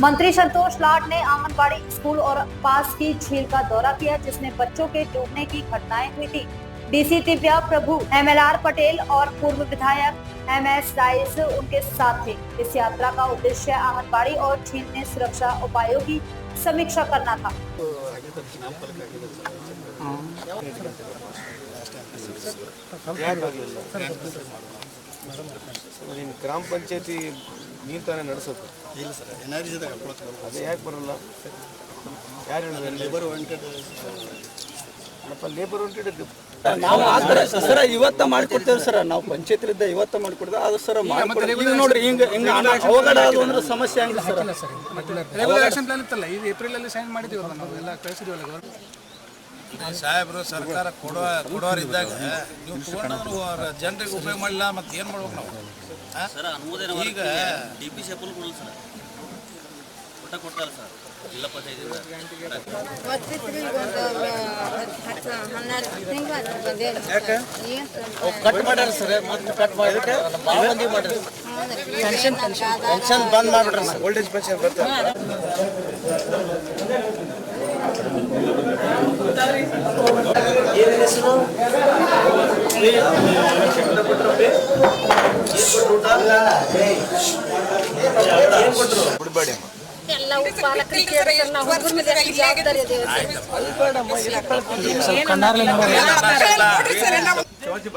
मंत्री संतोष लाड ने आंगनबाड़ी स्कूल और पास की झील का दौरा किया, जिसमें बच्चों के डूबने की घटनाएं हुई थी। डीसी दिव्या प्रभु, एमएलआर पटेल और पूर्व विधायक एमएस राइस उनके साथ थे। इस यात्रा का उद्देश्य आंगनबाड़ी और झील में सुरक्षा उपायों की समीक्षा करना था। ಗ್ರಾಮ ಪಂಚಾಯತಿ ನೀನು ತಾನೇ ನಡೆಸೋದು? ಇಲ್ಲ ಸರ್, ಎನ್ಆರ್ಜಿದಾಗ ಅದೇ ಯಾಕೆ ಬರಲ್ಲ? ಯಾರು ಹೇಳಿದ್ರೆ ಲೇಬರ್ ವಾಂಟೆಡ್ ಲೇಬರ್ ವಾಂಟೆಡ್ ನಾವು ಸರ್ ಇವತ್ತ ಮಾಡಿಕೊಡ್ತೇವೆ ಸರ್. ನಾವು ಪಂಚಾಯತ್ಲಿದ್ದ ಇವತ್ತ ಮಾಡಿಕೊಡ್ತೇವೆ. ಅದು ಸರ್ ಈಗ ನೋಡ್ರಿ ಹಿಂಗೆ ಅವಘಡ ಅದು ಅಂದ್ರೆ ಸಮಸ್ಯೆ ಹಂಗೆ ಸರ್. ರೆಗ್ಯುಲರ್ ಆಕ್ಷನ್ ಪ್ಲಾನ್ ಇತ್ತಲ್ಲ, ಇದು ಏಪ್ರಿಲಲ್ಲಿ ಸೈನ್ ಮಾಡಿದ್ದೀವಲ್ಲ, ನಾವು ಎಲ್ಲ ಕಳಿಸಿದ್ದೀವಲ್ಲ. ಸಾಹೇಬರು ಸರ್ಕಾರ ಕೊಡೋರಿದ್ದಾಗ ನೀವು ತೊಗೊಂಡು ಜನರಿಗೆ ಉಪಯೋಗ ಮಾಡಿಲ್ಲ, ಮತ್ತೆ ಏನು ಮಾಡ್ಬೇಕು ನಾವು? ಈಗ DP ಸೆಪಲ್ ಕೊಡಲ್ಲ ಸರ್, ಕೊಡ್ತಾರೆ ಸರ್. ಇಲ್ಲ ಕಟ್ ಮಾಡ್ಯಾರ ಸರ್, ಮತ್ತೆ ಕಟ್ ಮಾಡಿದ್ರೆ ಪೆನ್ಷನ್ ಬಂದ್ ಮಾಡ್ಬಿಟ್ರೆ ಸರ್. ಓಲ್ಡ್ ಏಜ್ ಪೆನ್ಷನ್ ಬರ್ತಾರೆ. ಬಿಡಬೇಡಿ ಎಲ್ಲ ಪಾಲಕರಿಗೆ ನಾವು ಹುಡುಗರ ಮೇಲೆ ಜವಾಬ್ದಾರಿ ಇದೆ.